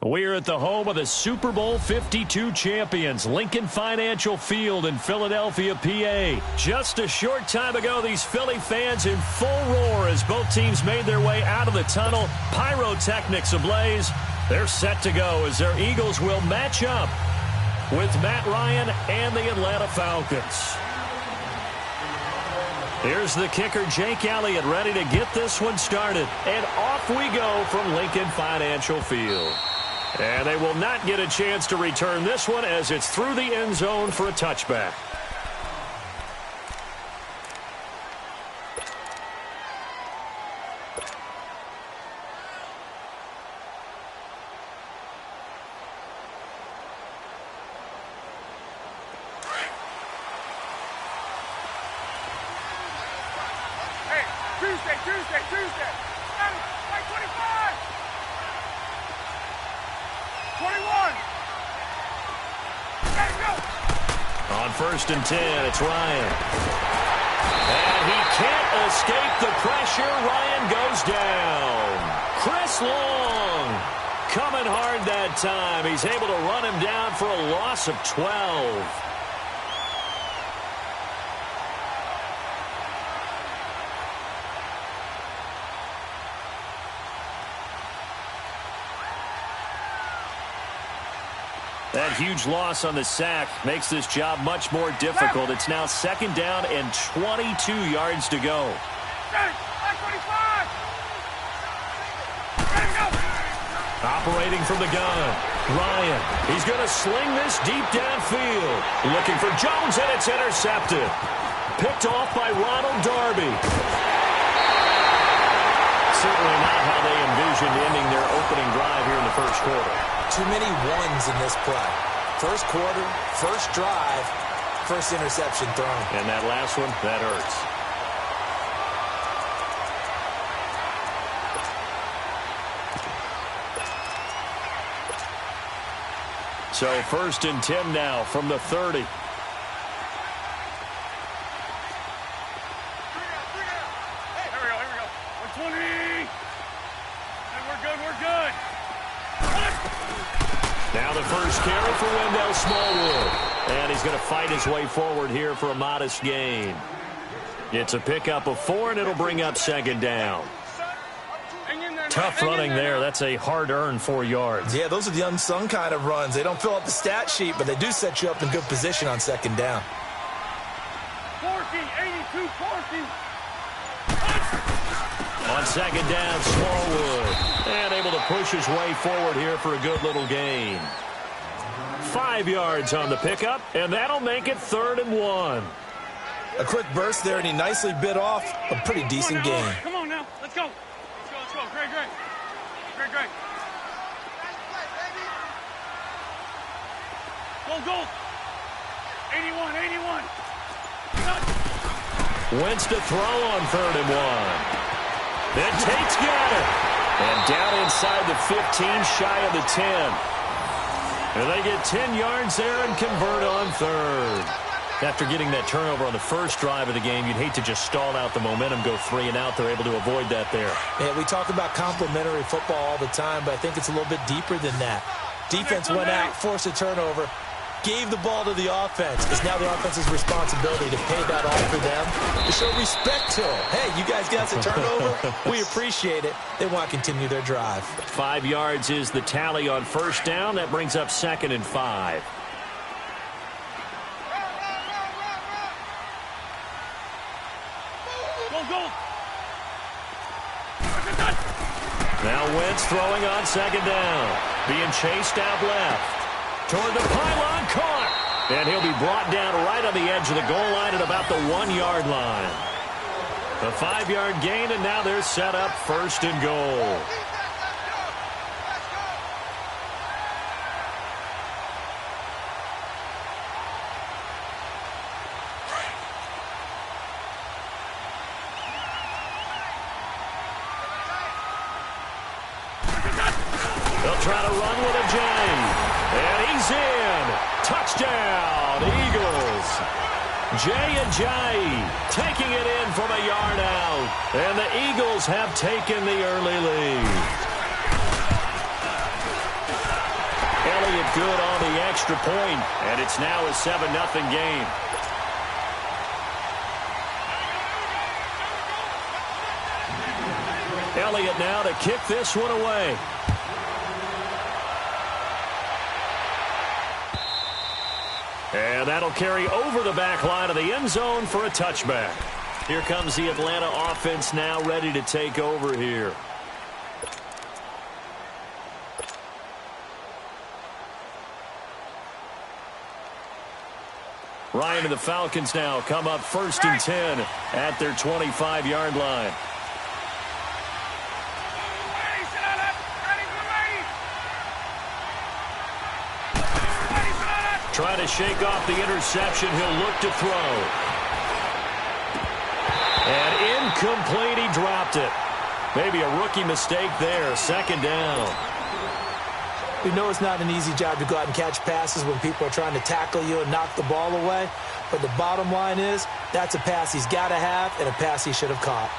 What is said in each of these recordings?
We're at the home of the Super Bowl 52 champions, Lincoln Financial Field in Philadelphia, PA. Just a short time ago, these Philly fans in full roar as both teams made their way out of the tunnel. Pyrotechnics ablaze. They're set to go as their Eagles will match up with Matt Ryan and the Atlanta Falcons. Here's the kicker, Jake Elliott, ready to get this one started. And off we go from Lincoln Financial Field. And they will not get a chance to return this one as it's through the end zone for a touchback. Tuesday. Like 25. 21. Let's go. On 1st and 10, it's Ryan. And he can't escape the pressure. Ryan goes down. Chris Long coming hard that time. He's able to run him down for a loss of 12. That huge loss on the sack makes this job much more difficult. It's now 2nd down and 22 yards to go. Operating from the gun, Ryan. He's going to sling this deep downfield. Looking for Jones, and it's intercepted. Picked off by Ronald Darby. Certainly not how they envisioned ending their opening drive here in the first quarter. Too many ones in this play. First quarter, first drive, first interception thrown. And that last one, that hurts. So 1st and 10 now from the 30. Here we go. 120. And we're good. Now the first carry for Wendell Smallwood. And he's going to fight his way forward here for a modest gain. It's a pickup of 4, and it'll bring up 2nd down. Tough running there. That's a hard-earned 4 yards. Yeah, those are the unsung kind of runs. They don't fill out the stat sheet, but they do set you up in good position on 2nd down. 82, 40. On 2nd down, Smallwood. And able to push his way forward here for a good little gain. 5 yards on the pickup, and that'll make it 3rd and 1. A quick burst there, and he nicely bit off a pretty decent gain. Come on now. Let's go. Great. Go. 81. Wentz to throw on 3rd and 1. Then Tate's got it. And down inside the 15, shy of the 10. And they get 10 yards there and convert on 3rd. After getting that turnover on the first drive of the game, you'd hate to just stall out the momentum, go 3 and out. They're able to avoid that there. Yeah, we talk about complementary football all the time, but I think it's a little bit deeper than that. Defense went out, forced a turnover, gave the ball to the offense. It's now the offense's responsibility to pay that off for them, to show respect to them. Hey, you guys got the turnover? We appreciate it. They want to continue their drive. 5 yards is the tally on 1st down. That brings up 2nd and 5. Go. Now Wentz throwing on 2nd down. Being chased out left. Toward the pylon, caught. And he'll be brought down right on the edge of the goal line at about the 1-yard line. A 5-yard gain, and now they're set up 1st and goal. They'll try to run with a J. And he's in. Touchdown, Eagles. Jay taking it in from a yard out. And the Eagles have taken the early lead. Elliott good on the extra point, and it's now a 7-0 game. Elliott now to kick this one away. And that'll carry over the back line of the end zone for a touchback. Here comes the Atlanta offense now ready to take over here. Ryan and the Falcons now come up 1st and 10 at their 25-yard line. Trying to shake off the interception. He'll look to throw. And incomplete. He dropped it. Maybe a rookie mistake there. 2nd down. We know it's not an easy job to go out and catch passes when people are trying to tackle you and knock the ball away. But the bottom line is that's a pass he's got to have and a pass he should have caught.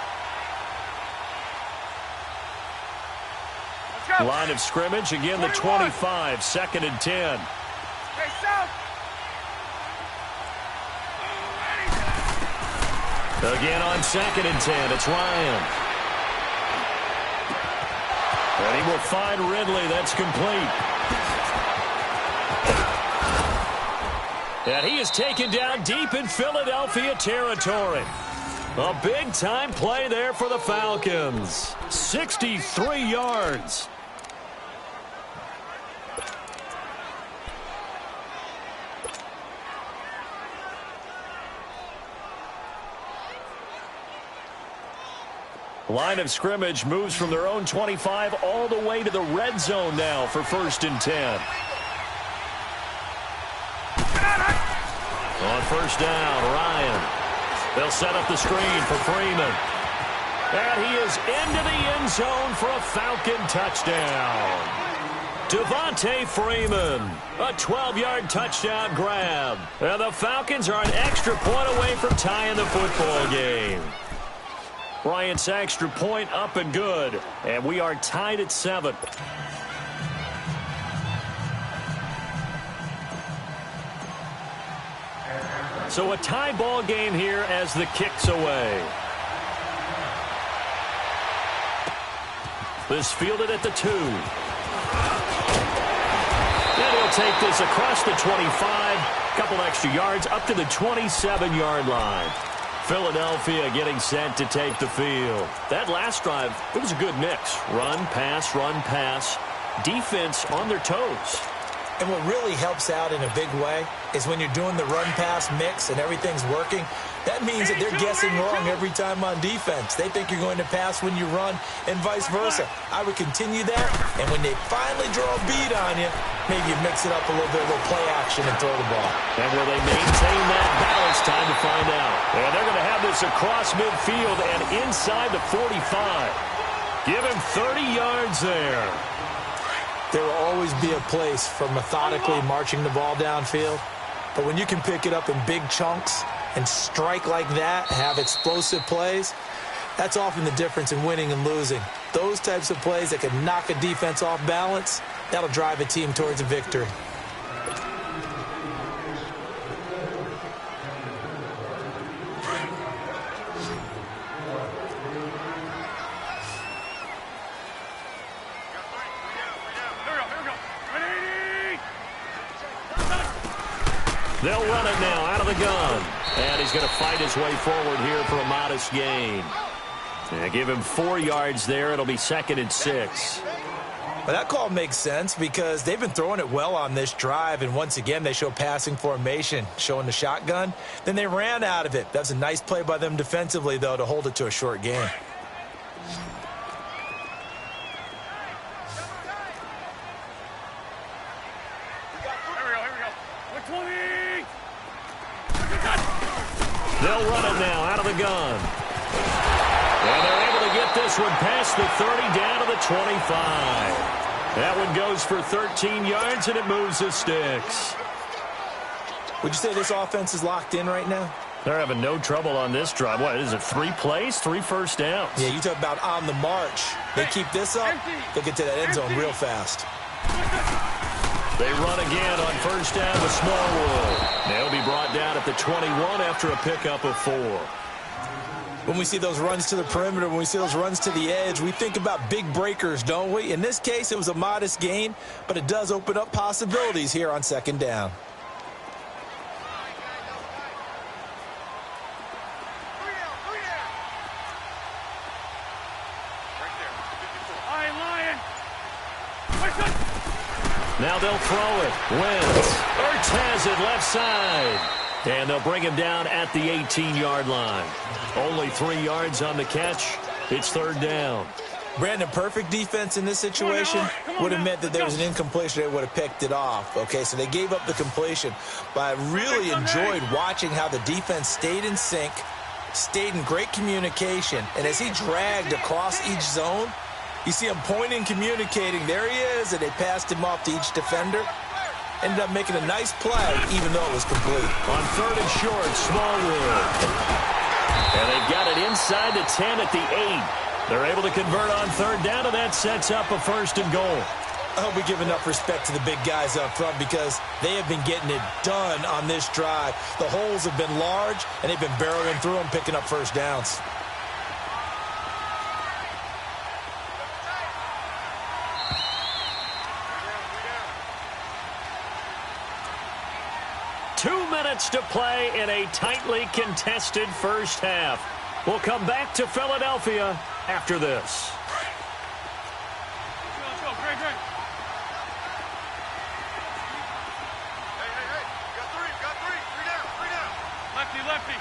Line of scrimmage. Again, the 25. 2nd and 10. Again on 2nd and 10, it's Ryan. And he will find Ridley. That's complete. And he is taken down deep in Philadelphia territory. A big-time play there for the Falcons. 63 yards. Line of scrimmage moves from their own 25 all the way to the red zone now for 1st and 10. On 1st down, Ryan. They'll set up the screen for Freeman. And he is into the end zone for a Falcon touchdown. Devontae Freeman, a 12-yard touchdown grab. And the Falcons are an extra point away from tying the football game. Bryant's extra point up and good. And we are tied at 7. So a tie ball game here as the kick's away. This fielded at the 2. And he'll take this across the 25. Couple extra yards up to the 27-yard line. Philadelphia getting set to take the field. That last drive, it was a good mix. Run, pass, defense on their toes. And what really helps out in a big way is when you're doing the run-pass mix and everything's working, that means that they're guessing wrong every time on defense. They think you're going to pass when you run and vice versa. I would continue that, and when they finally draw a bead on you, maybe you mix it up a little bit, a little play action and throw the ball. And will they maintain that balance? Time to find out. And they're going to have this across midfield and inside the 45. Give him 30 yards there. There will always be a place for methodically marching the ball downfield. But when you can pick it up in big chunks and strike like that, have explosive plays, that's often the difference in winning and losing. Those types of plays that can knock a defense off balance, that'll drive a team towards a victory. They'll run it now out of the gun. And he's going to fight his way forward here for a modest gain. And give him 4 yards there. It'll be 2nd and 6. Well, that call makes sense because they've been throwing it well on this drive. And once again, they show passing formation, showing the shotgun. Then they ran out of it. That's a nice play by them defensively, though, to hold it to a short gain. They'll run it now out of the gun. And they're able to get this one past the 30 down to the 25. That one goes for 13 yards, and it moves the sticks. Would you say this offense is locked in right now? They're having no trouble on this drive. What is it, 3 plays, 3 first downs? Yeah, you talk about on the march. They keep this up, they'll get to that end zone real fast. They run again on first down with Smallwood. They'll be brought down at the 21 after a pickup of 4. When we see those runs to the perimeter, when we see those runs to the edge, we think about big breakers, don't we? In this case, it was a modest gain, but it does open up possibilities here on second down. Now they'll throw it. Wentz. Ertz has it left side. And they'll bring him down at the 18-yard line. Only 3 yards on the catch. It's third down. Brandon, perfect defense in this situation would have meant that there was an incompletion. They would have picked it off. Okay, so they gave up the completion. But I really enjoyed watching how the defense stayed in sync, stayed in great communication. And as he dragged across each zone, you see him pointing, communicating. There he is, and they passed him off to each defender. Ended up making a nice play, even though it was complete. On third and short, Smallwood. And they've got it inside the 10 at the 8. They're able to convert on third down, and that sets up a first and goal. I hope we give enough respect to the big guys up front because they have been getting it done on this drive. The holes have been large, and they've been barreling through them, picking up first downs. To play in a tightly contested first half. We'll come back to Philadelphia after this. Let's go. Great. Hey. Got three. Three down. Lefty.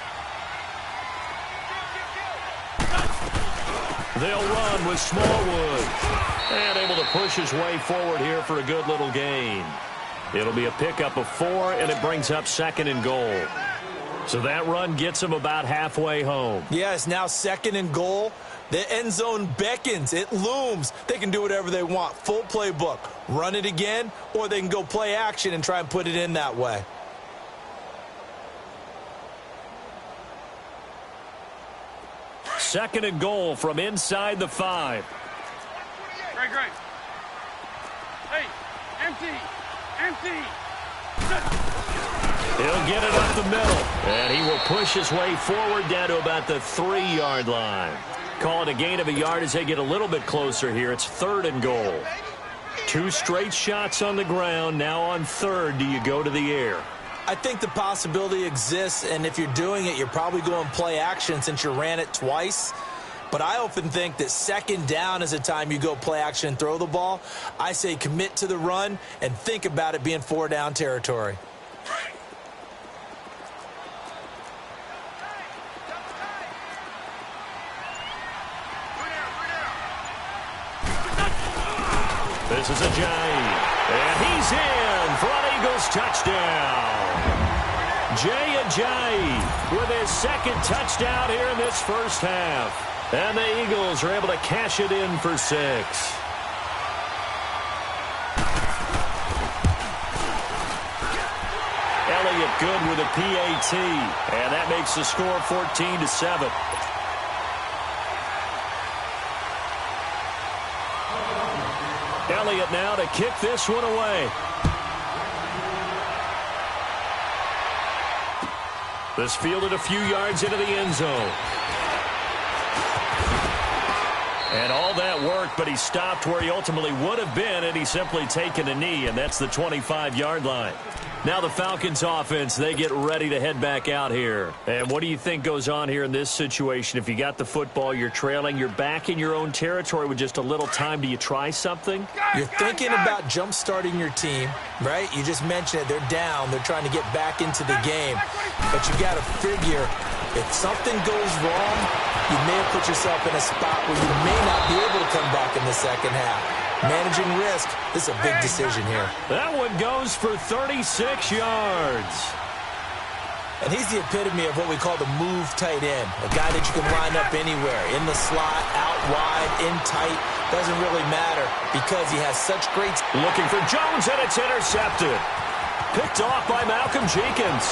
They'll run with Smallwood. And able to push his way forward here for a good little gain. It'll be a pickup of 4, and it brings up second and goal. So that run gets him about halfway home. Yeah, it's now second and goal. The end zone beckons. It looms. They can do whatever they want. Full playbook. Run it again, or they can go play action and try and put it in that way. Second and goal from inside the 5. Great. Hey, empty. He'll get it up the middle, and he will push his way forward down to about the 3-yard line. Call it a gain of a yard as they get a little bit closer here. It's third and goal. 2 straight shots on the ground. Now on third, do you go to the air? I think the possibility exists, and if you're doing it, you're probably going play action since you ran it twice. But I often think that second down is a time you go play action and throw the ball. I say commit to the run and think about it being 4-down territory. This is a giant, and he's in for an Eagles touchdown. Jay Ajayi with his second touchdown here in this first half. And the Eagles are able to cash it in for 6. Elliott good with a PAT. And that makes the score 14-7. Elliott now to kick this one away. This fielded a few yards into the end zone. And all that worked, but he stopped where he ultimately would have been, and he's simply taken a knee, and that's the 25-yard line. Now the Falcons offense, they get ready to head back out here. And what do you think goes on here in this situation? If you got the football, you're trailing, you're back in your own territory with just a little time. Do you try something? You're thinking about jump-starting your team, right? You just mentioned it. They're down. They're trying to get back into the game. But you got to figure if something goes wrong, you may have put yourself in a spot where you may not be able to come back in the second half. Managing risk, this is a big decision here. That one goes for 36 yards. And he's the epitome of what we call the move tight end. A guy that you can line up anywhere. In the slot, out wide, in tight. Doesn't really matter because he has such great... Looking for Jones, and it's intercepted. Picked off by Malcolm Jenkins.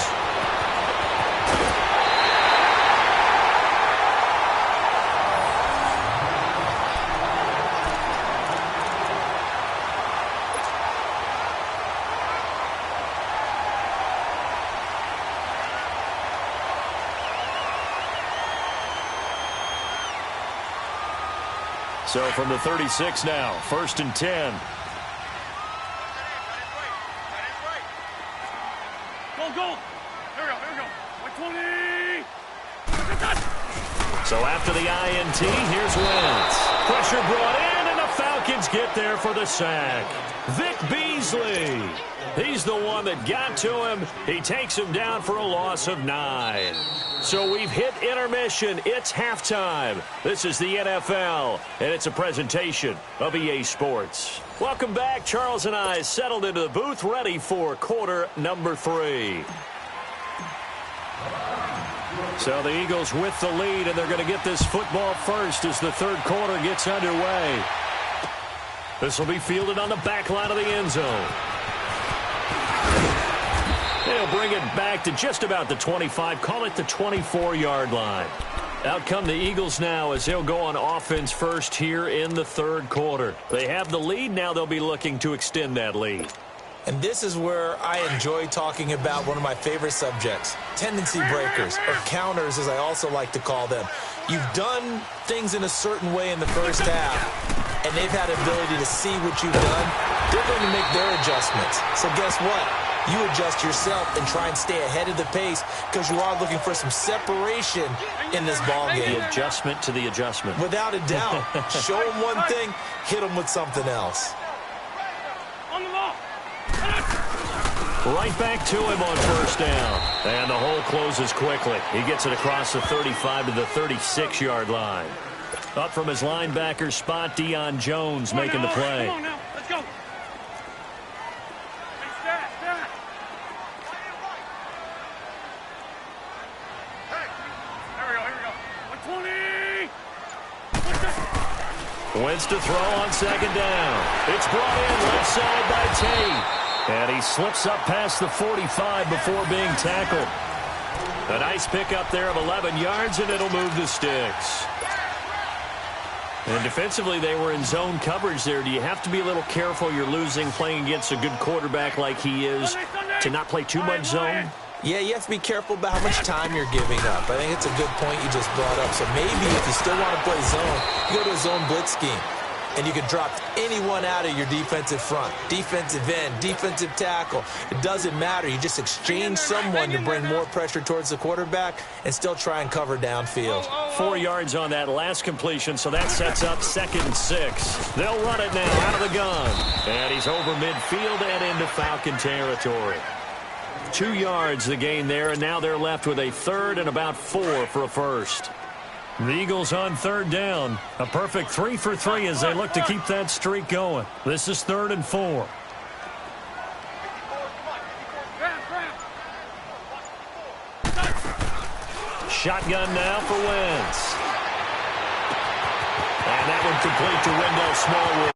So from the 36 now, 1st and 10. Go. Here we go. 120. So after the INT, here's Wentz. Pressure brought in, and the Falcons get there for the sack. Vic Beasley. He's the one that got to him. He takes him down for a loss of 9. So we've hit intermission. It's halftime. This is the NFL, and it's a presentation of EA Sports. Welcome back. Charles and I settled into the booth, ready for quarter number 3. So the Eagles with the lead, and they're going to get this football first as the third quarter gets underway. This will be fielded on the back line of the end zone. They'll bring it back to just about the 25, call it the 24-yard line. Out come the Eagles now as they'll go on offense first here in the third quarter. They have the lead. Now they'll be looking to extend that lead. And this is where I enjoy talking about one of my favorite subjects, tendency breakers, or counters as I also like to call them. You've done things in a certain way in the first half, and they've had the ability to see what you've done. They're going to make their adjustments. So guess what? You adjust yourself and try and stay ahead of the pace because you are looking for some separation in this ball game. The adjustment to the adjustment. Without a doubt. Show them one thing, hit them with something else. On the ball. Right back to him on first down. And the hole closes quickly. He gets it across the 35 to the 36-yard line. Up from his linebacker spot, Deion Jones making the play. Come on now. Let's go. Hey, stat. Here we go. 120. Wentz to throw on second down. It's brought in left side by Tate. And he slips up past the 45 before being tackled. A nice pickup there of 11 yards, and it'll move the sticks. And defensively, they were in zone coverage there. Do you have to be a little careful? You're losing playing against a good quarterback like he is to not play too much zone? Yeah, you have to be careful about how much time you're giving up. I think it's a good point you just brought up. So maybe if you still want to play zone, you go to a zone blitz scheme. And you can drop anyone out of your defensive front, defensive end, defensive tackle. It doesn't matter. You just exchange someone to bring more pressure towards the quarterback and still try and cover downfield. 4 yards on that last completion, so that sets up 2nd and 6. They'll run it now out of the gun. And he's over midfield and into Falcon territory. 2 yards the gain there, and now they're left with a 3rd and about 4 for a first. The Eagles on 3rd down. A perfect 3 for 3 as they look to keep that streak going. This is 3rd and 4. Shotgun now for Wentz. And that one complete to Wendell Smallwood.